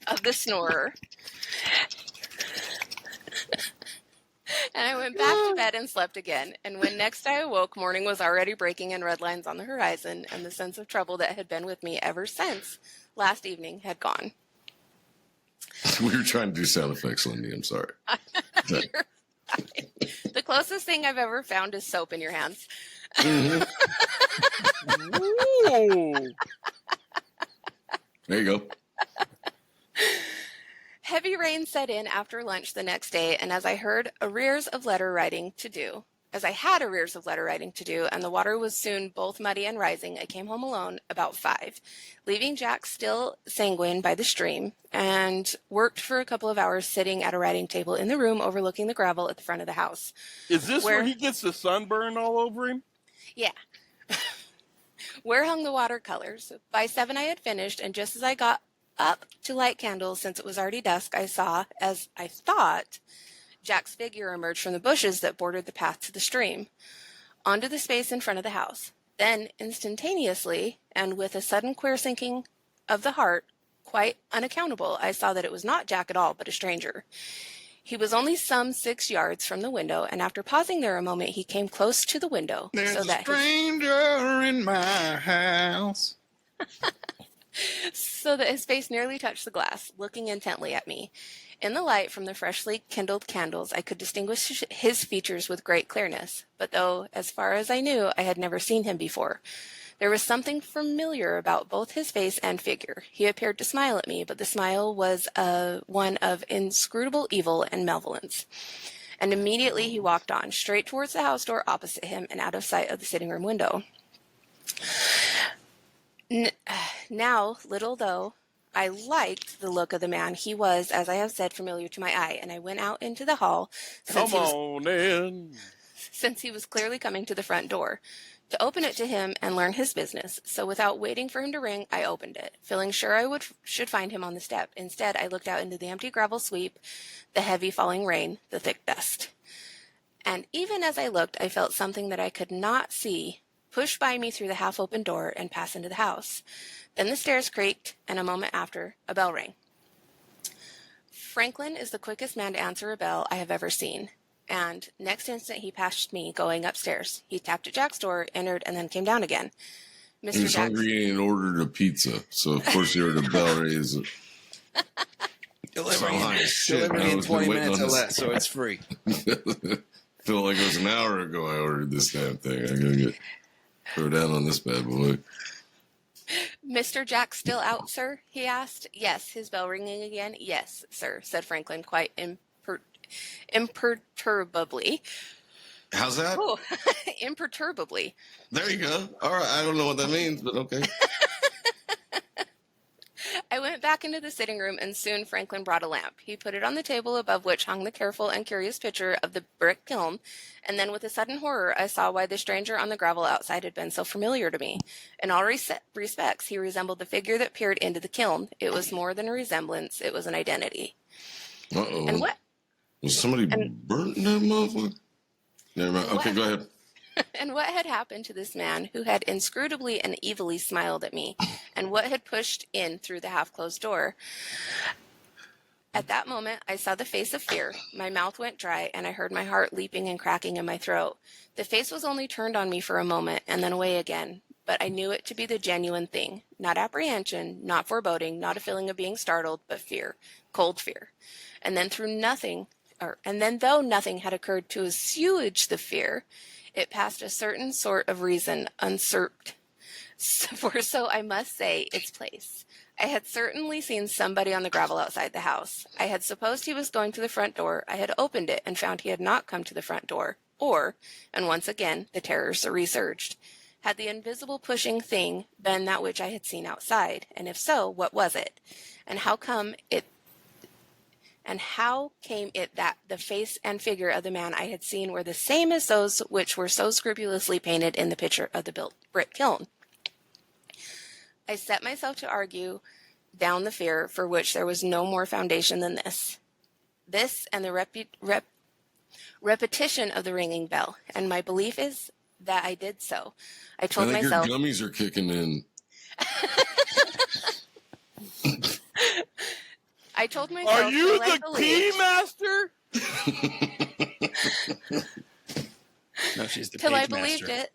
of the snorer. And I went back to bed and slept again. And when next I awoke, morning was already breaking and red lines on the horizon, and the sense of trouble that had been with me ever since last evening had gone. We were trying to do sound effects, Lindy. I'm sorry. The closest thing I've ever found is soap in your hands. Mm-hmm. Ooh. There you go. Heavy rain set in after lunch the next day, and as I had arrears of letter writing to do, and the water was soon both muddy and rising, I came home alone about 5, leaving Jack still sanguine by the stream, and worked for a couple of hours sitting at a writing table in the room overlooking the gravel at the front of the house. Is this where he gets the sunburn all over him? Yeah. Where hung the watercolors? By 7 I had finished, and just as I got up to light candles, since it was already dusk, I saw, as I thought, Jack's figure emerge from the bushes that bordered the path to the stream, onto the space in front of the house. Then, instantaneously, and with a sudden queer sinking of the heart, quite unaccountable, I saw that it was not Jack at all, but a stranger. He was only some 6 yards from the window, and after pausing there a moment, he came close to the window. There's a stranger in my house. So that his face nearly touched the glass, looking intently at me. In the light from the freshly kindled candles, I could distinguish his features with great clearness, but though, as far as I knew, I had never seen him before, there was something familiar about both his face and figure. He appeared to smile at me, but the smile was one of inscrutable evil and malevolence. And immediately he walked on, straight towards the house door opposite him and out of sight of the sitting room window. Now, little though I liked the look of the man, he was, as I have said, familiar to my eye, and I went out into the hall since he was clearly coming to the front door, to open it to him and learn his business. So without waiting for him to ring, I opened it, feeling sure I should find him on the step. Instead, I looked out into the empty gravel sweep, the heavy falling rain, the thick dust. And even as I looked, I felt something that I could not see push by me through the half-open door and pass into the house. Then the stairs creaked, and a moment after, a bell rang. Franklin is the quickest man to answer a bell I have ever seen, and next instant he passed me going upstairs. He tapped at Jack's door, entered, and then came down again. He's hungry and ordered a pizza, so of course he heard a bell raise. Delivering in 20 minutes or less, so it's free. Feel like it was an hour ago I ordered this damn thing. I'm gonna throw down on this bad boy. Mr. Jack still out, sir? He asked. Yes, his bell ringing again. Yes, sir, said Franklin quite imperturbably. How's that? Oh, imperturbably. There you go. All right, I don't know what that means, but okay. I went back into the sitting room, and soon Franklin brought a lamp. He put it on the table above which hung the careful and curious picture of the brick kiln, and then with a sudden horror I saw why the stranger on the gravel outside had been so familiar to me. In all respects, he resembled the figure that peered into the kiln. It was more than a resemblance, it was an identity. Uh-oh. And what? Was somebody burnt in that motherfucker? Never mind. Okay, go ahead. And what had happened to this man who had inscrutably and evilly smiled at me, and what had pushed in through the half-closed door? At that moment, I saw the face of fear. My mouth went dry, and I heard my heart leaping and cracking in my throat. The face was only turned on me for a moment, and then away again, but I knew it to be the genuine thing. Not apprehension, not foreboding, not a feeling of being startled, but fear, cold fear. And then though nothing had occurred to assuage the fear, it passed a certain sort of reason usurped. For so I must say its place. I had certainly seen somebody on the gravel outside the house. I had supposed he was going to the front door. I had opened it and found he had not come to the front door. Or, and once again, the terrors resurged. Had the invisible pushing thing been that which I had seen outside? And if so, what was it? And how came it that the face and figure of the man I had seen were the same as those which were so scrupulously painted in the picture of the built brick kiln? I set myself to argue down the fear for which there was no more foundation than this. This and the repetition of the ringing bell, and my belief is that I did so. I told myself... your gummies are kicking in. I told myself... Are you the key master? No, she's the till I page master. believed it,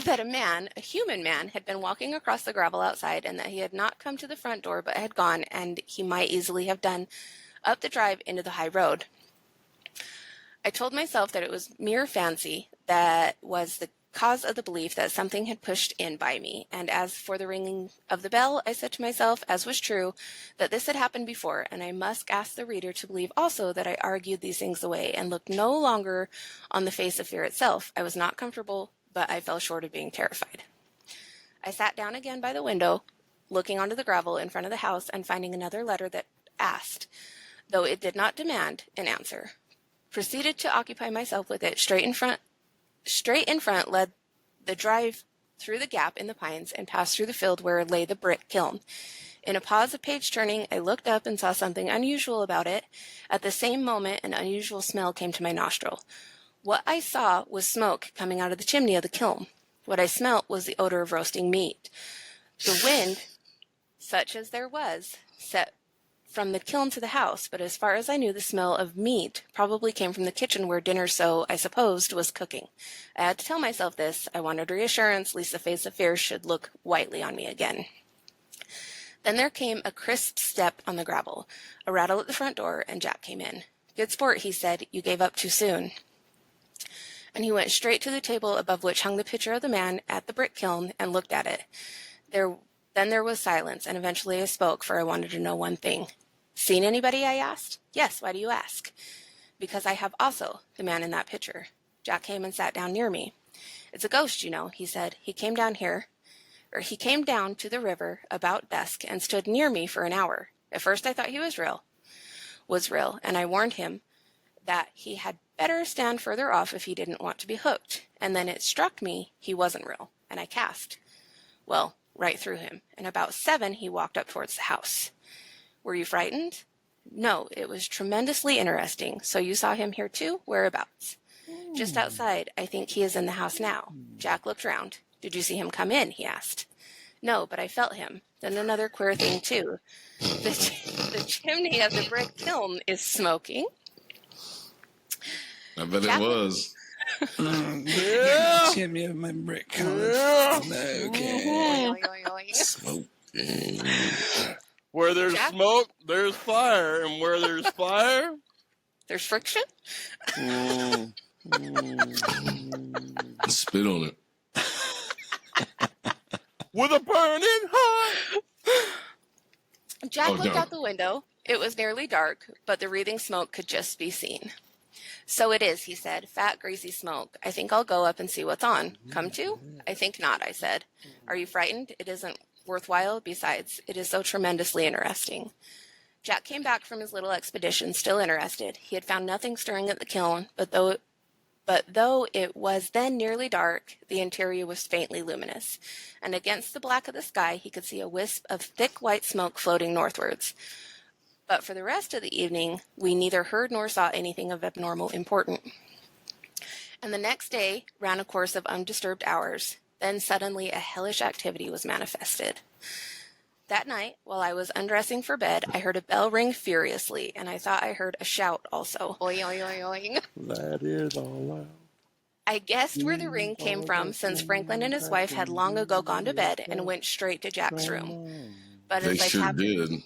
that a human man, had been walking across the gravel outside, and that he had not come to the front door, but had gone, and he might easily have done, up the drive into the high road. I told myself that it was mere fancy that was the cause of the belief that something had pushed in by me, and as for the ringing of the bell, I said to myself, as was true, that this had happened before, and I must ask the reader to believe also that I argued these things away, and looked no longer on the face of fear itself. I was not comfortable, but I fell short of being terrified. I sat down again by the window, looking onto the gravel in front of the house, and finding another letter that asked, though it did not demand, an answer. Proceeded to occupy myself with it. Straight in front led the drive through the gap in the pines and passed through the field where lay the brick kiln. In a pause of page turning, I looked up and saw something unusual about it. At the same moment, an unusual smell came to my nostril. What I saw was smoke coming out of the chimney of the kiln. What I smelt was the odor of roasting meat. The wind, such as there was, set from the kiln to the house, but as far as I knew, the smell of meat probably came from the kitchen where dinner, so I supposed, was cooking. I had to tell myself this. I wanted reassurance, lest the face of fear should look whitely on me again. Then there came a crisp step on the gravel, a rattle at the front door, and Jack came in. "Good sport," he said. "You gave up too soon." And he went straight to the table above which hung the picture of the man at the brick kiln and looked at it. Then there was silence, and eventually I spoke, for I wanted to know one thing. "Seen anybody?" I asked. "Yes, why do you ask?" "Because I have also the man in that picture." Jack came and sat down near me. "It's a ghost, you know," he said. He came down to the river about dusk and stood near me for an hour. At first I thought he was real, and I warned him that he had better stand further off if he didn't want to be hooked. And then it struck me he wasn't real, and I cast. Well, right through him. And about 7 he walked up towards the house. "Were you frightened?" "No, it was tremendously interesting. So you saw him here too? Whereabouts?" "Just outside. I think he is in the house now." Jack looked round. "Did you see him come in?" he asked. "No, but I felt him. Then another queer thing too. The chimney of the brick kiln is smoking." I bet it was. Yeah. Chimney of my brick. Yeah. Okay. Smoking. Where there's Jack? smoke, there's fire. And where there's fire... There's friction? Spit on it. With a burning heart. Jack looked no. out the window. It was nearly dark, but the wreathing smoke could just be seen. "So it is," he said. "Fat, greasy smoke. I think I'll go up and see what's on. Come to?" "I think not," I said. "Are you frightened? It isn't worthwhile. Besides, it is so tremendously interesting." Jack came back from his little expedition, still interested. He had found nothing stirring at the kiln, but though it was then nearly dark, the interior was faintly luminous, and against the black of the sky he could see a wisp of thick white smoke floating northwards. But for the rest of the evening, we neither heard nor saw anything of abnormal importance. And the next day ran a course of undisturbed hours. Then suddenly a hellish activity was manifested. That night, while I was undressing for bed, I heard a bell ring furiously, and I thought I heard a shout also. Oing, oing, oing, oing. That is all out. I guessed where the ring came from since Franklin and his wife had long ago gone to bed and went straight to Jack's room. But They as I sure tapped did.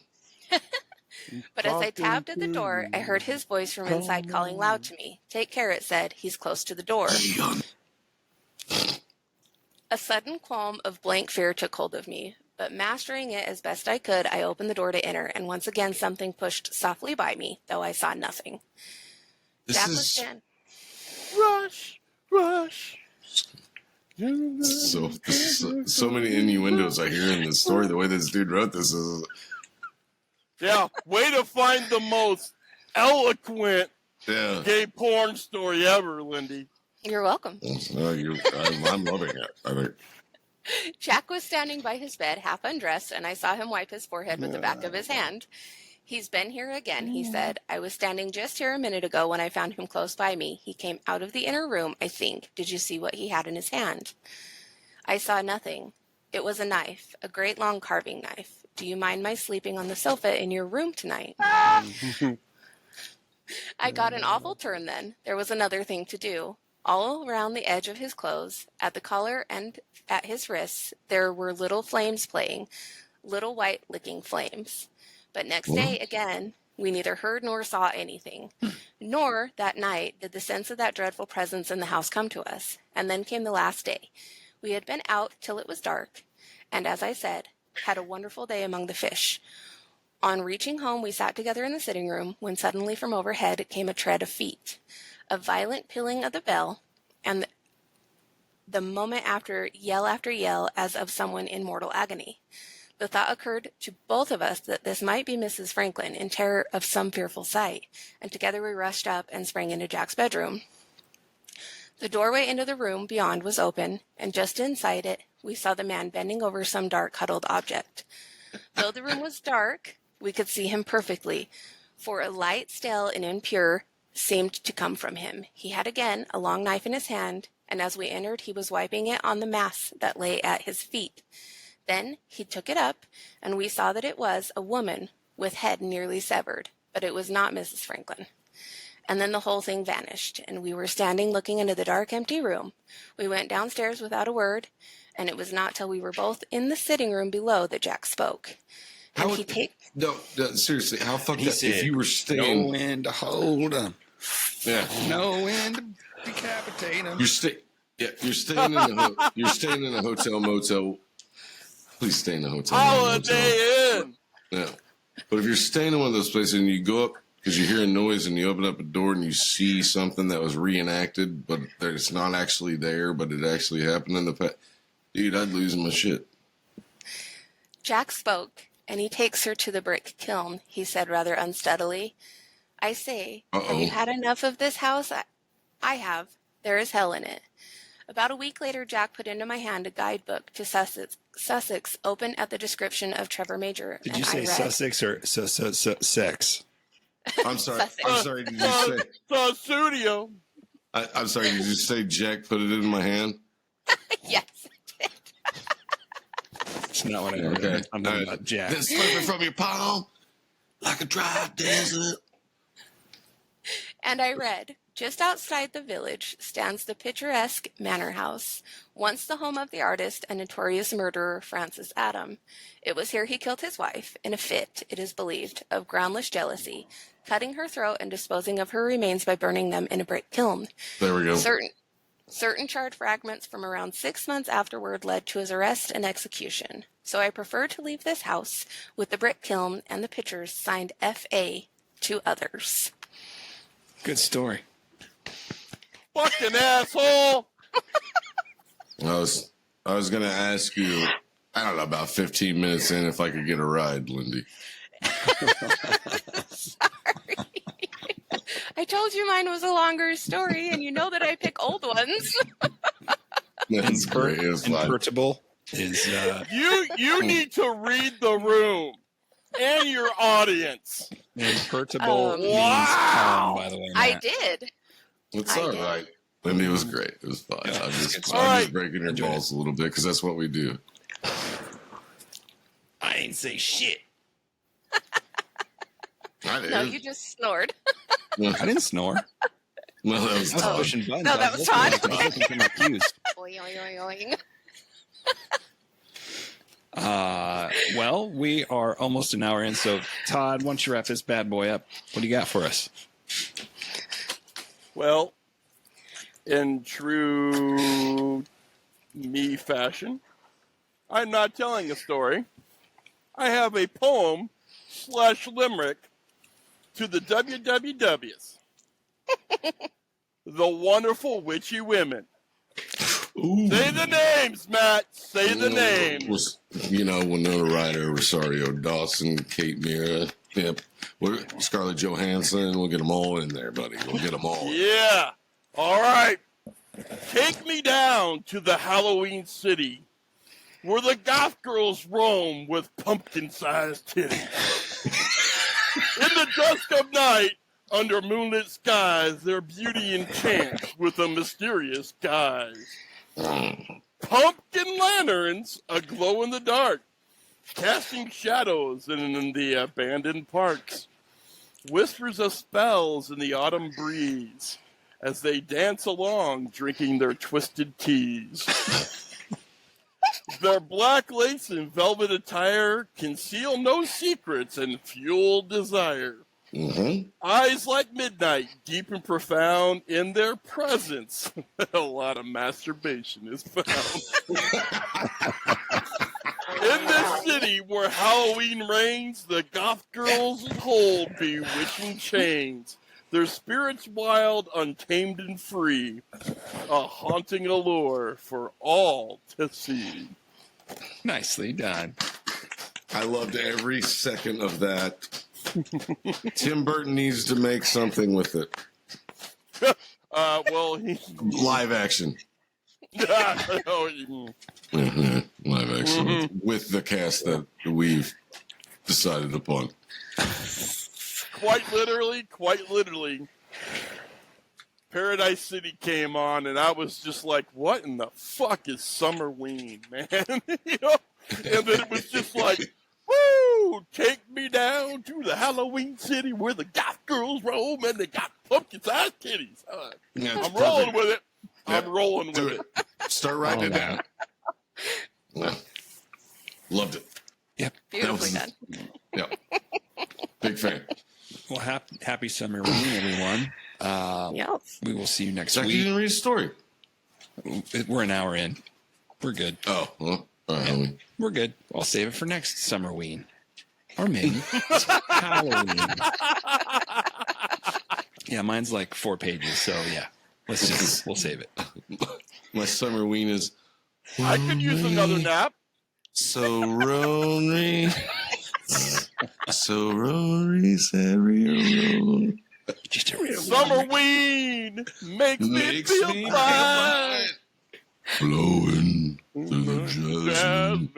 But as I tapped at the door, I heard his voice from inside calling loud to me. Take care, it said. He's close to the door. A sudden qualm of blank fear took hold of me, but mastering it as best I could, I opened the door to enter, and once again something pushed softly by me, though I saw nothing. Jack was standing. Rush. So many innuendos I hear in this story. The way this dude wrote this is... Yeah, way to find the most eloquent gay porn story ever, Lindy. You're welcome. I'm loving it. I think. Jack was standing by his bed, half undressed, and I saw him wipe his forehead with the back of his hand. He's been here again, he said. I was standing just here a minute ago when I found him close by me. He came out of the inner room, I think. Did you see what he had in his hand? I saw nothing. It was a knife, a great long carving knife. Do you mind my sleeping on the sofa in your room tonight? I got an awful turn then. There was another thing to do. All around the edge of his clothes, at the collar and at his wrists, there were little flames playing, little white licking flames. But next day, again, we neither heard nor saw anything. Nor, that night, did the sense of that dreadful presence in the house come to us. And then came the last day. We had been out till it was dark, and as I said, had a wonderful day among the fish. On reaching home, we sat together in the sitting room, when suddenly from overhead came a tread of feet, a violent pealing of the bell, and the moment after yell as of someone in mortal agony. The thought occurred to both of us that this might be Mrs. Franklin in terror of some fearful sight, and together we rushed up and sprang into Jack's bedroom. The doorway into the room beyond was open, and just inside it, we saw the man bending over some dark, huddled object. Though the room was dark, we could see him perfectly, for a light, stale, and impure seemed to come from him. He had again a long knife in his hand, and as we entered, he was wiping it on the mass that lay at his feet. Then he took it up, and we saw that it was a woman with head nearly severed, but it was not Mrs. Franklin. And then the whole thing vanished, and we were standing looking into the dark, empty room. We went downstairs without a word, and it was not till we were both in the sitting room below that Jack spoke. And No, seriously, how fucked He up said, if you were staying... No wind to hold him. Yeah. No wind to decapitate him. You're staying in a hotel motel. Please stay in a hotel. Holiday Inn. Yeah. But if you're staying in one of those places and you go up because you hear a noise and you open up a door and you see something that was reenacted, but it's not actually there, but it actually happened in the past, dude, I'd lose my shit. Jack spoke, and he takes her to the brick kiln, he said rather unsteadily. I say, Have you had enough of this house? I have. There is hell in it. About a week later, Jack put into my hand a guidebook to Sussex, open at the description of Trevor Major. Did you say Sussex or sex? I'm sorry. I'm sorry. Did you say the studio? I'm sorry. Did you say Jack put it in my hand? Yes, I did. That's not what I heard. Okay. I'm talking about Jack. Then slipping from your palm like a dry desert. And I read, just outside the village stands the picturesque manor house, once the home of the artist and notorious murderer Francis Adam. It was here he killed his wife, in a fit, it is believed, of groundless jealousy, cutting her throat and disposing of her remains by burning them in a brick kiln. There we go. Certain charred fragments from around 6 months afterward led to his arrest and execution. So I prefer to leave this house with the brick kiln and the pictures signed F.A. to others. Good story. Fucking asshole. I was going to ask you, I don't know, about 15 minutes in if I could get a ride, Lindy. Sorry. I told you mine was a longer story, and you know that I pick old ones. That's great. It was fun. Imperturbable is... You need to read the room and your audience. Imperturbable means wow. calm, by the way. I Matt. did. It's all right. Lindy, it was great. It was fun. Yeah, I'm just right. breaking your balls a little bit because that's what we do. I ain't say shit. I did. No, you just snored. I didn't snore. Well, that was I was Todd. pushing buttons. No, that was I Todd. was looking for my cues. Oing, oing, oing. Well, we are almost an hour in, so Todd, why don't you wrap this bad boy up? What do you got for us? Well, in true me fashion, I'm not telling a story. I have a poem / limerick to the WWWs. The wonderful witchy women. Ooh. Say the names, Matt. Say the names. Was, Winona Ryder, Rosario Dawson, Kate Mira, yep. Scarlett Johansson. We'll get them all in there, buddy. We'll get them all. Yeah. All right. Take me down to the Halloween city where the goth girls roam with pumpkin-sized titties. In the dusk of night, under moonlit skies, their beauty enchants with a mysterious guise. Pumpkin lanterns aglow in the dark, casting shadows in the abandoned parks. Whispers of spells in the autumn breeze as they dance along, drinking their twisted teas. Their black lace and velvet attire conceal no secrets and fuel desire. Mm-hmm. Eyes like midnight, deep and profound. In their presence, a lot of masturbation is found. In this city where Halloween reigns, the goth girls hold bewitching chains. Their spirits wild, untamed, and free. A haunting allure for all to see. Nicely done. I loved every second of that. Tim Burton needs to make something with it. Well, he... Live action. Mm-hmm. Live action. With the cast that we've decided upon. Quite literally, Paradise City came on, and I was just like, what in the fuck is Summerween, man? And then it was just like, woo, take me down to the Halloween city where the goth girls roam and they got pumpkin-sized titties. I'm rolling with it. I'm rolling with it. Start writing it down. Yeah. Loved it. Yep. Beautifully done. Yep. Big fan. Well, happy Summerween, everyone. Yep. We will see you next Zach, you week. didn't read a story. We're an hour in. We're good. Oh, well, all right. We're good. I'll save it for next Summerween. Or maybe it's Halloween. Yeah, mine's like 4 pages, so yeah. We'll save it. My Summerween is I could use another nap. so Rory. So Rory's every road. Just a real Summerween makes me feel fine. Blowing through the jasmine.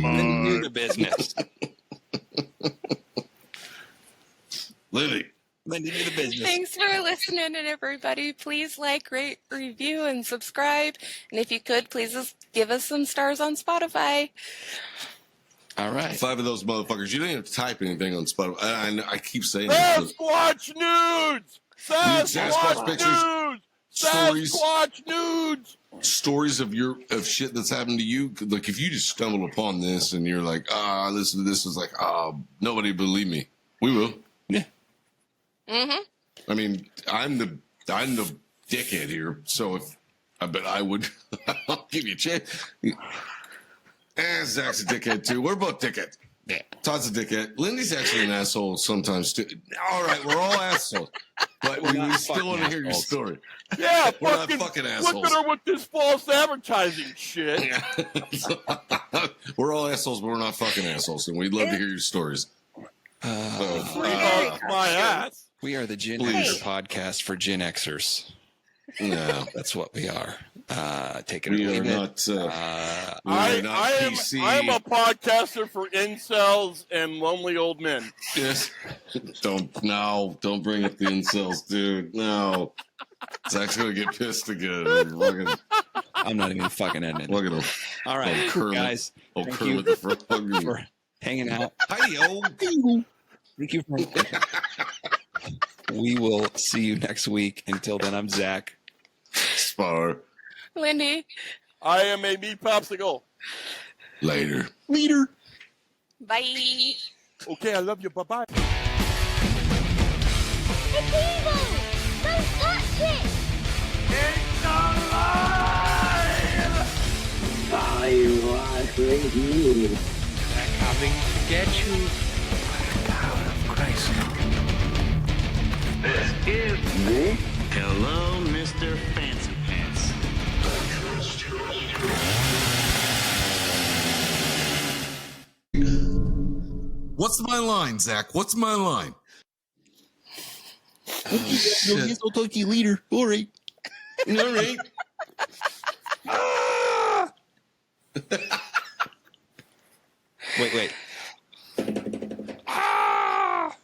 Then do the business. Lindy. Lindy, do the business. Thanks for listening, and everybody, please like, rate, review, and subscribe. And if you could, please just give us some stars on Spotify. All right. 5 of those motherfuckers. You didn't have to type anything on Spotify. I keep saying this. Sasquatch nudes! Sasquatch pictures, nudes! stories. Sasquatch nudes! Stories of shit that's happened to you. Like if you just stumble upon this and you're like, listen to this, is like, nobody believe me. We will. Yeah. Mm-hmm. I mean, I'm the dickhead here, so but I would I'll give you a chance. Zach's a dickhead too. We're both dickheads. Yeah. Todd's a dickhead. Lindy's actually an asshole sometimes too. All right, we're all assholes, but we still want to hear your story. Yeah, We're not fucking assholes. Look at her with this false advertising shit. We're all assholes, but we're not fucking assholes, and we'd love to hear your stories. My ass. We are the Gen Xer podcast for Gen Xers. No, That's what we are. Take it or we are leave it. not. I am PC. a podcaster for incels and lonely old men. Yes. Don't bring up the incels, dude. No. Zach's gonna get pissed again. Look at I'm not even fucking ending. him. All right, Kermit. guys. Oh, Thank Kermit you the Frog. for hanging out. Hi-yo. Thank you for We will see you next week. Until then, I'm Zach. Spar. Lindy. I am a meat popsicle. Later. Leader. Bye. Okay, I love you. Bye-bye. It's evil! Don't touch it! I was with you. They're coming to get you by the power of Christ. This is Me? Hello, Mr. Fancy Pants. What's my line, Zach? What's my line? I'll talk to you later. All right. All right. Wait. Ah!